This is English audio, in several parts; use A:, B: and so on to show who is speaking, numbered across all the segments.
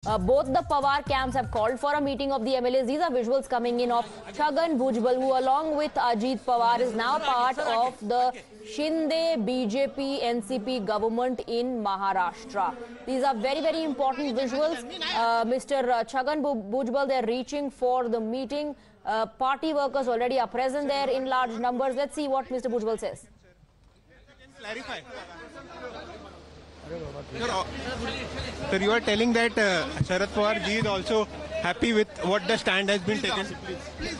A: Both the Pawar camps have called for a meeting of the MLAs. These are visuals coming in of Chhagan Bhujbal, who along with Ajit Pawar is now part of the Shinde BJP NCP government in Maharashtra. These are very, very important visuals. Mr. Chhagan Bhujbal, they're reaching for the meeting. Party workers already are present there in large numbers. Let's see what Mr. Bhujbal says.
B: Clarify. Sir, you are telling that Sharad Pawar ji is also happy with what the stand has been taken. Please.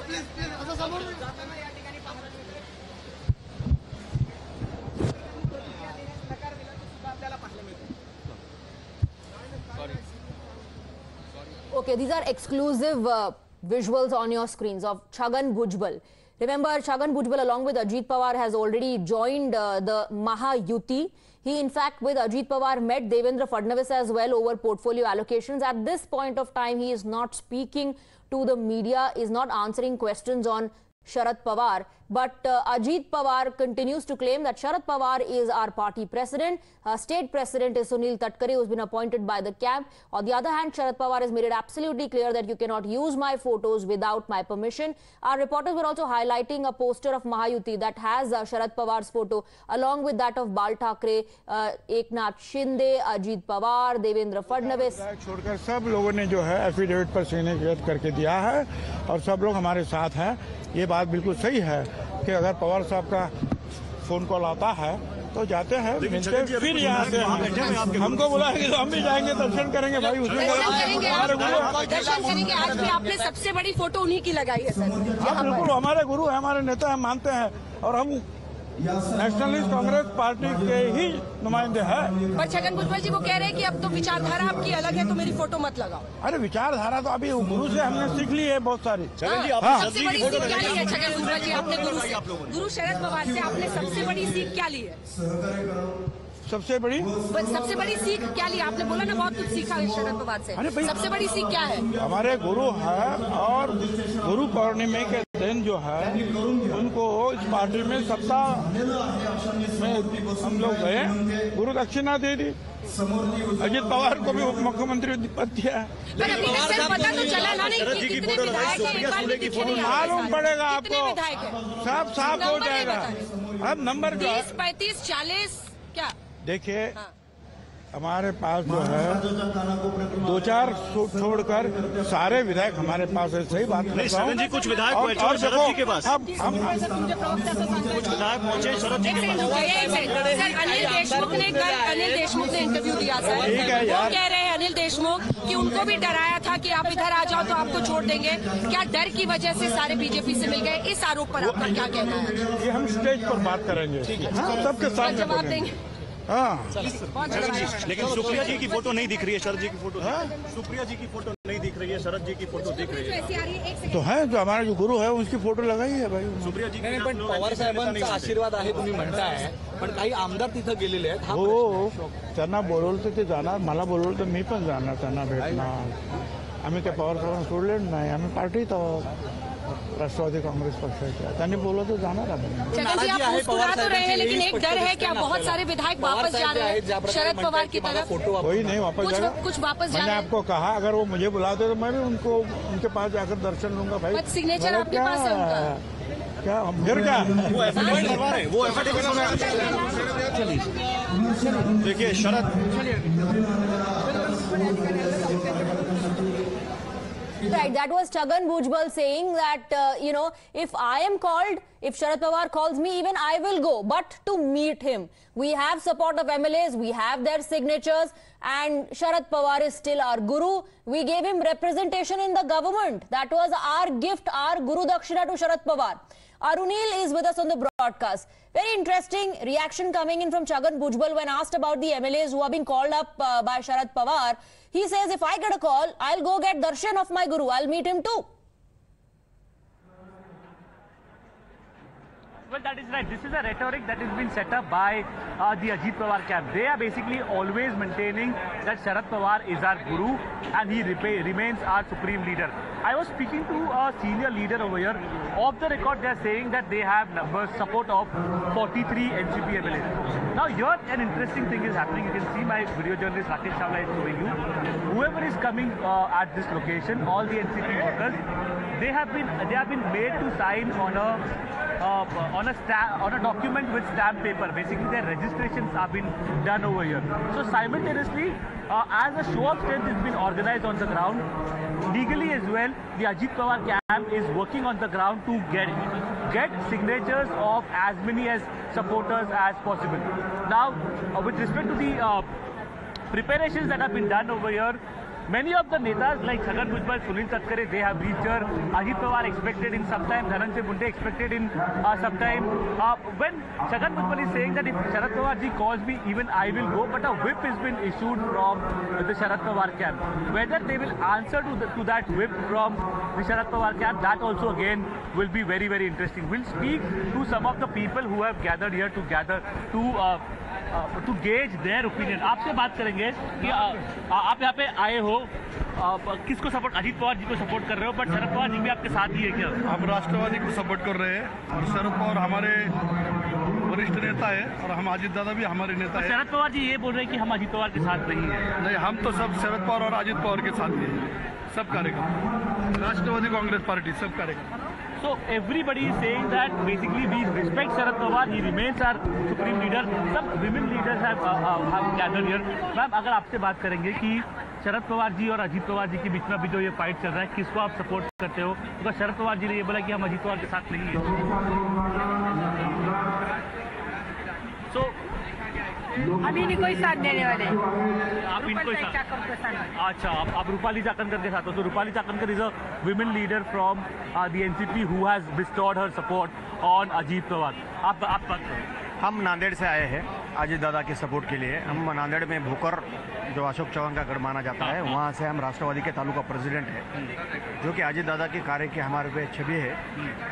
A: Okay, these are exclusive visuals on your screens of Chhagan Bhujbal. Remember, Chhagan Bhujbal along with Ajit Pawar has already joined the Mahayuti. He, in fact, with Ajit Pawar met Devendra Fadnavis as well over portfolio allocations. At this point of time, he is not speaking to the media, is not answering questions on Sharad Pawar. But Ajit Pawar continues to claim that Sharad Pawar is our party president. State president is Sunil Tatkare, who's been appointed by the camp. On the other hand, Sharad Pawar has made it absolutely clear that you cannot use my photos without my permission. Our reporters were also highlighting a poster of Mahayuti that has Sharad Pawar's photo along with that of Bal Thackeray, Eknath Shinde, Ajit Pawar, Devendra Fadnavis.
C: छोड़कर सब लोगों ने जो है affidavit पर signature करके दिया है और सब लोग हमारे साथ हैं। ये बात बिल्कुल सही है कि अगर पवार साहब का फोन कॉल आता है तो जाते हैं, मिलते हैं, फिर यहाँ से हमको बुलाएंगे तो हम भी जाएंगे, दर्शन करेंगे भाई। उसमें
D: दर्शन करेंगे। आज भी आपने सबसे बड़ी फोटो उन्हीं की लगाई है सर।
C: हाँ बिल्कुल, हमारे गुरु है, हमारे नेता है, मानते हैं और हम नेशनलिस्ट कांग्रेस पार्टी के ही नुमाइंदे हैं।
D: पर छगन भुजबल जी वो कह रहे हैं कि अब तो विचारधारा आपकी अलग है तो मेरी फोटो मत लगाओ।
C: अरे विचारधारा तो अभी गुरु से हमने सीख ली है बहुत सारी।
D: सबसे बड़ी सीख क्या ली है छगन भुजबल जी आपने गुरु शरद पवार से आपने सबसे बड़ी सीख क्या ली है?
C: सबसे
D: बड़ी सीख क्या ली? आपने बोला ना बहुत कुछ सीखा है शरद पवार से। सबसे बड़ी सीख क्या है?
C: हमारे गुरु है और गुरु पौर्णिमा के दिन जो है उनको इस पार्टी में सत्ता में हम लोग गए, गुरु दक्षिणा दे दी। अजित पवार को भी उप मुख्यमंत्री पद दिया है।
D: पता तो चला ना नहीं कि कितने विधायक हैं,
C: मालूम पड़ेगा आपको, सब साफ हो जाएगा। अब नंबर
D: 30, 35, 40 क्या?
C: देखिए हमारे पास जो है 2-4 छोड़कर सारे विधायक हमारे पास है। सही बात है
E: जी, कुछ विधायक और शरद जी के पास
D: अब हम
E: कुछ विधायक पहुंचे शरद जी के पास।
D: अनिल देशमुख ने इंटरव्यू दिया सर। वो कह रहे हैं अनिल देशमुख कि उनको भी डराया था कि आप इधर आ जाओ तो आपको छोड़ देंगे। क्या डर की वजह से सारे बीजेपी से मिल गए? इस आरोप पर आपका क्या कहना है?
C: ये हम स्टेज पर बात करेंगे, सबके सामने
D: जवाब देंगे।
C: हाँ,
E: लेकिन सुप्रिया जी की फोटो नहीं दिख रही है, शरद जी की फोटो सुप्रिया जी की फोटो नहीं दिख रही है, शरद जी की फोटो दिख रही है।
C: तो है जो हमारा जो गुरु है उसकी फोटो लगाई है भाई।
E: सुप्रिया जी
F: नाही, पण पवार साहेबांचा आशीर्वाद आहे तुम्ही म्हणताय, पण काही आमदार तिथं गेलेले आहेत।
C: हो, त्यांना बोलवलं ते जाणार, मला बोलवलं तर मी पण जाणार त्यांना भेटणार। आम्ही त्या पवार साहेबांना सोडलेलं नाही, आम्ही पार्टीत आहोत राष्ट्रवादी कांग्रेस पक्षाच्या। त्यांनी बोलवलं तर जाणार आम्ही।
D: छगन जी आप मुस्कुरा तो रहे हैं लेकिन एक डर है कि बहुत सारे विधायक वापस जा रहे हैं शरद पवार की तरफ।
C: कोई नहीं वापस जाएगा,
D: कुछ वापस जा
C: मैंने
D: रहे हैं।
C: आपको कहा अगर वो मुझे बुलाते तो मैं भी उनको उनके पास जाकर दर्शन लूंगा भाई।
D: बट सिग्नेचर आपके पास है उनका।
C: क्या फिर क्या
E: वो एफिडेविट करवा रहे हैं, वो एफिडेविट देखिए शरद।
A: Right, that was Chhagan Bhujbal saying that, if I am called, if Sharad Pawar calls me, even I will go, but to meet him. We have support of MLAs, we have their signatures, and Sharad Pawar is still our guru. We gave him representation in the government. That was our gift, our Guru Dakshina to Sharad Pawar. Arunil is with us on the broadcast. Very interesting reaction coming in from Chhagan Bhujbal when asked about the MLAs who are being called up by Sharad Pawar. He says, if I get a call, I'll go get darshan of my guru. I'll meet him too.
G: Well, that is right. This is a rhetoric that has been set up by the Ajit Pawar camp. They are basically always maintaining that Sharad Pawar is our guru and he remains our supreme leader. I was speaking to a senior leader over here. Off the record, they are saying that they have numbers support of 43 NCP MLAs. Now, here an interesting thing is happening. You can see my video journalist Rakesh Chawla is showing you. Whoever is coming at this location, all the NCP workers, they have been made to sign on a document with stamp paper. Basically, their registrations have been done over here. So simultaneously, as a show of strength has been organized on the ground, legally as well, the Ajit Pawar camp is working on the ground to get signatures of as many as supporters as possible. Now, with respect to the preparations that have been done over here, many of the netas like Chhagan Bhujbal, Sunil Tatkare, they have reached here. Ajit Pawar expected in some time, Dhananjay Munde expected in some time. When Chhagan Bhujbal is saying that if Sharad Pawar ji calls me, even I will go, but a whip has been issued from the Sharad Pawar camp. Whether they will answer to that whip from the Sharad Pawar camp, that also again will be very, very interesting. We'll speak to some of the people who have gathered here to gauge their opinion. आपसे बात करेंगे कि आप यहाँ पे आए हो, किसको सपोर्ट, अजीत पवार जी को सपोर्ट कर रहे हो, बट शरद पवार जी भी आपके साथ ही है क्या?
H: हम राष्ट्रवादी को सपोर्ट कर रहे हैं और शरद पवार हमारे वरिष्ठ नेता है और हम अजीत दादा भी हमारे नेता है।
G: शरद पवार जी ये बोल रहे हैं कि हम अजीत पवार के साथ नहीं है।
H: नहीं, हम तो सब शरद पवार और अजीत पवार के साथ हैं, सब कार्यक्रम, राष्ट्रवादी कांग्रेस पार्टी सब कार्यक्रम।
G: So everybody is saying that basically we respect Sharad Pawar, he remains our supreme leader. Some women leaders have gathered here. Ma'am, अगर आपसे बात करेंगे कि शरद पवार जी और अजीत पवार जी के बीच में अभी जो ये फाइट चल रहा है, किसको आप सपोर्ट करते हो? तो शरद पवार जी ने ये बोला कि हम अजीत पवार के साथ नहीं है। So
D: अभी नहीं कोई साथ देने वाले,
G: आप इनको अच्छा, आप रूपाली चाकणकर के साथ हो। तो Rupali Chakankar is a women leader from the NCP who has bestowed her support on Ajit Pawar. आप बात करें।
E: हम नांदेड़ से आए हैं अजीत दादा के सपोर्ट के लिए। हम नांदेड़ में भूकर जो अशोक चौहान का गढ़ माना जाता है, वहाँ से हम राष्ट्रवादी के तालुका प्रेसिडेंट है, जो कि अजीत दादा के कार्य के हमारे पे छवि है।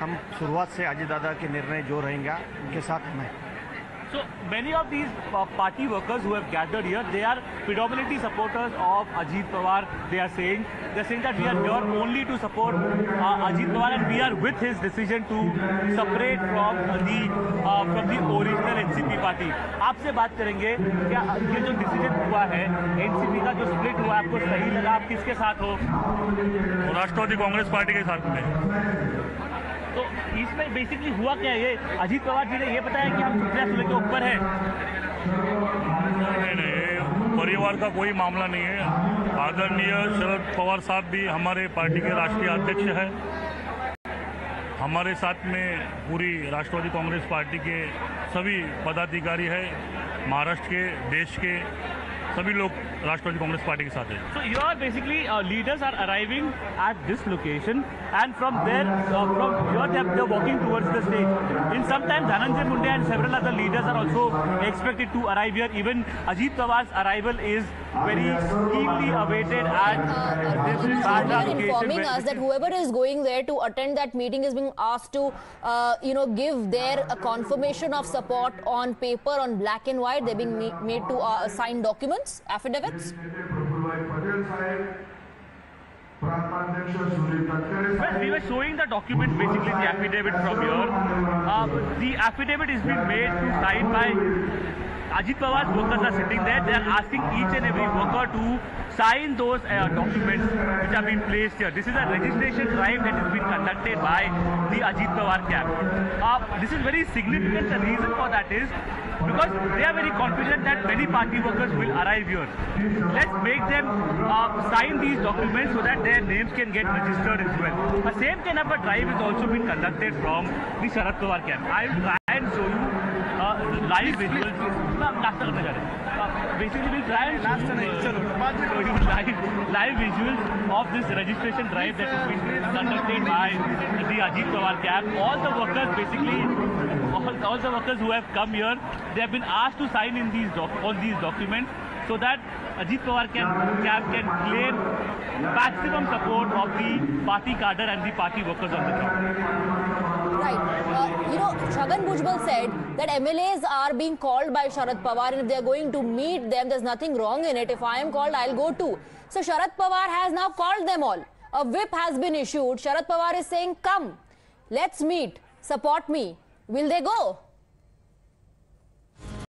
E: हम शुरुआत से अजीत दादा के निर्णय जो रहेंगे उनके साथ हमें।
G: So many of these party workers who have gathered here, they are predominantly supporters of Ajit Pawar. They are saying that we are here only to support Ajit Pawar and we are with his decision to separate from the original NCP party. आपसे बात करेंगे क्या ये जो decision हुआ है NCP का जो स्प्लिट हुआ, आपको सही लगा? आप किसके साथ हो?
E: राष्ट्रवादी कांग्रेस पार्टी के साथ में।
G: तो इसमें बेसिकली हुआ क्या है? ये अजीत पवार जी ने ये बताया कि हम सुप्रिया सुले के ऊपर है।
E: नहीं, परिवार का कोई मामला नहीं है। आदरणीय शरद पवार साहब भी हमारे पार्टी के राष्ट्रीय अध्यक्ष है। हमारे साथ में पूरी राष्ट्रवादी कांग्रेस पार्टी के सभी पदाधिकारी है, महाराष्ट्र के, देश के सभी लोग राष्ट्रवादी कांग्रेस पार्टी के साथ है।
G: So you are basically leaders are arriving at this location and from there from here they are walking towards the stage. In some time Dhananjay Munde and several other leaders are also expected to arrive here. Even Ajit Pawar's arrival is very keenly awaited at this location.
A: Informing us that whoever is going there to attend that meeting is being asked to give their confirmation of support on paper, on black and white. They're being made to sign documents, affidavits.
G: Well, we were showing the document, basically the affidavit from here. The affidavit is being made to sign by Ajit Pawar's workers are sitting there. They are asking each and every worker to sign those documents which have been placed here. This is a registration drive that has been conducted by the Ajit Pawar camp. This is very significant. The reason for that is because they are very confident that many party workers will arrive here. Let's make them sign these documents so that their names can get registered as well. The same kind of a drive is also been conducted from the Sharad Pawar camp. I will try and show you live visuals. Basically, we'll try and show you live visuals of this registration drive that has been conducted by the Ajit Pawar camp. All the workers, basically, all the workers who have come here, they have been asked to sign in all these documents so that Ajit Pawar camp can claim maximum support of the party cadre and the party workers on the ground.
A: Right. Chhagan Bhujbal said that MLAs are being called by Sharad Pawar, and if they are going to meet them, there's nothing wrong in it. If I am called, I'll go too. So Sharad Pawar has now called them all. A whip has been issued. Sharad Pawar is saying, come, let's meet, support me. Will they go?